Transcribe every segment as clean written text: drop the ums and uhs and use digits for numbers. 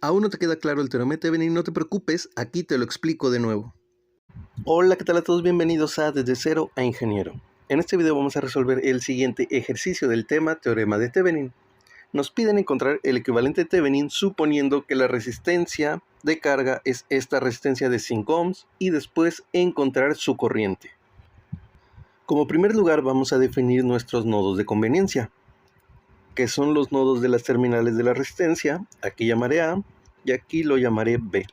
¿Aún no te queda claro el teorema de Thevenin? No te preocupes, aquí te lo explico de nuevo. Hola, ¿qué tal a todos? Bienvenidos a Desde Cero a Ingeniero. En este video vamos a resolver el siguiente ejercicio del tema teorema de Thevenin. Nos piden encontrar el equivalente de Thevenin suponiendo que la resistencia de carga es esta resistencia de 5 ohms y después encontrar su corriente. Como primer lugar vamos a definir nuestros nodos de conveniencia, que son los nodos de las terminales de la resistencia. Aquí llamaré A y aquí lo llamaré B.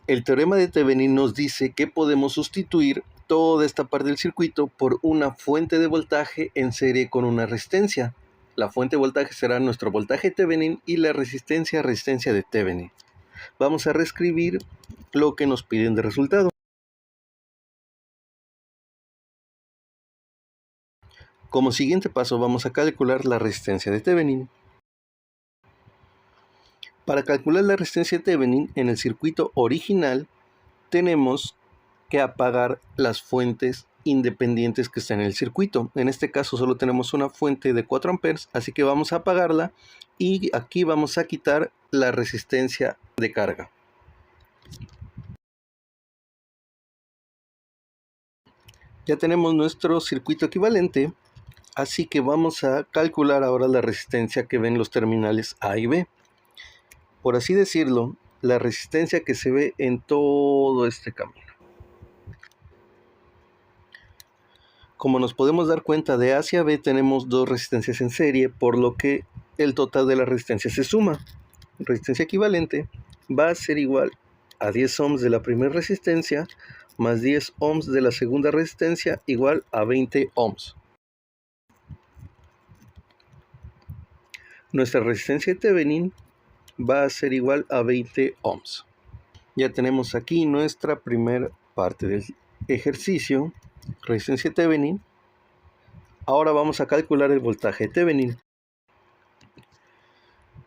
El teorema de Thevenin nos dice que podemos sustituir toda esta parte del circuito por una fuente de voltaje en serie con una resistencia. La fuente de voltaje será nuestro voltaje Thevenin y la resistencia de Thevenin. Vamos a reescribir lo que nos piden de resultado. Como siguiente paso vamos a calcular la resistencia de Thevenin. Para calcular la resistencia de Thevenin en el circuito original tenemos que apagar las fuentes independientes que están en el circuito. En este caso solo tenemos una fuente de 4 amperes, así que vamos a apagarla y aquí vamos a quitar la resistencia de carga. Ya tenemos nuestro circuito equivalente, así que vamos a calcular ahora la resistencia que ven los terminales A y B. Por así decirlo, la resistencia que se ve en todo este camino. Como nos podemos dar cuenta, de A hacia B tenemos dos resistencias en serie, por lo que el total de la resistencia se suma. Resistencia equivalente va a ser igual a 10 ohms de la primera resistencia más 10 ohms de la segunda resistencia igual a 20 ohms. Nuestra resistencia de Thevenin va a ser igual a 20 ohms. Ya tenemos aquí nuestra primera parte del ejercicio, resistencia de Thevenin. Ahora vamos a calcular el voltaje de Thevenin.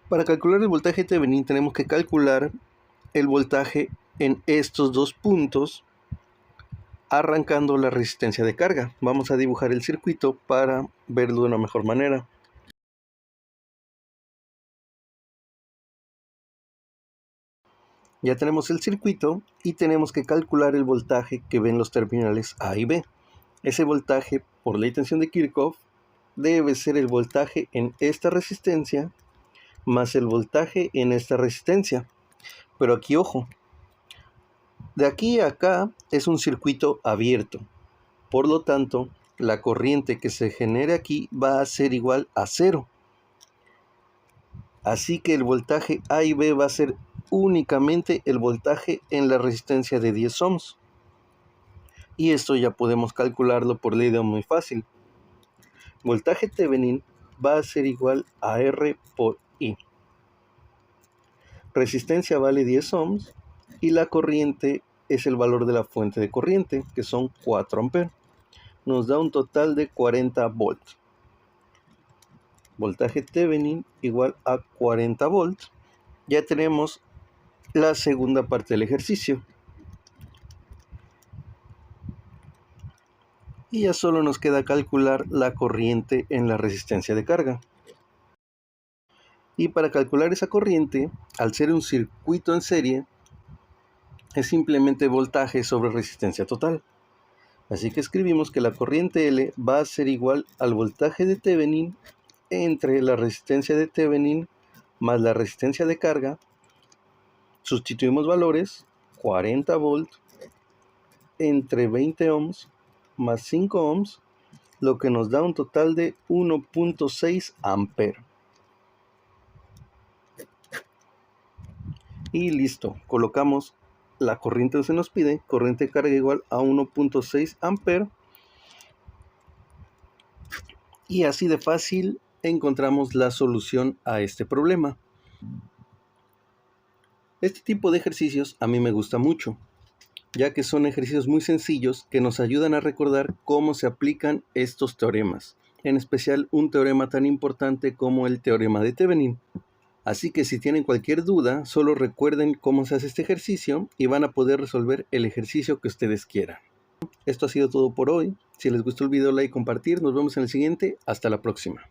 Para calcular el voltaje de Thevenin tenemos que calcular el voltaje en estos dos puntos arrancando la resistencia de carga. Vamos a dibujar el circuito para verlo de una mejor manera. Ya tenemos el circuito y tenemos que calcular el voltaje que ven los terminales A y B. Ese voltaje, por ley de tensión de Kirchhoff, debe ser el voltaje en esta resistencia más el voltaje en esta resistencia. Pero aquí ojo, de aquí a acá es un circuito abierto. Por lo tanto, la corriente que se genere aquí va a ser igual a 0. Así que el voltaje A y B va a ser únicamente el voltaje en la resistencia de 10 ohms. Y esto ya podemos calcularlo por ley de Ohm muy fácil. Voltaje Thevenin va a ser igual a R por I. Resistencia vale 10 ohms y la corriente es el valor de la fuente de corriente, que son 4 amperes. Nos da un total de 40 volts. Voltaje Thevenin igual a 40 volts. Ya tenemos la segunda parte del ejercicio. Y ya solo nos queda calcular la corriente en la resistencia de carga. Y para calcular esa corriente, al ser un circuito en serie, es simplemente voltaje sobre resistencia total. Así que escribimos que la corriente L va a ser igual al voltaje de Thevenin entre la resistencia de Thevenin más la resistencia de carga. Sustituimos valores, 40 volts entre 20 ohms más 5 ohms, lo que nos da un total de 1.6 amperes. Y listo, colocamos la corriente que se nos pide, corriente de carga igual a 1.6 amperes. Y así de fácil encontramos la solución a este problema. Este tipo de ejercicios a mí me gusta mucho, ya que son ejercicios muy sencillos que nos ayudan a recordar cómo se aplican estos teoremas, en especial un teorema tan importante como el teorema de Thevenin. Así que si tienen cualquier duda, solo recuerden cómo se hace este ejercicio y van a poder resolver el ejercicio que ustedes quieran. Esto ha sido todo por hoy. Si les gustó el video, like y compartir. Nos vemos en el siguiente. Hasta la próxima.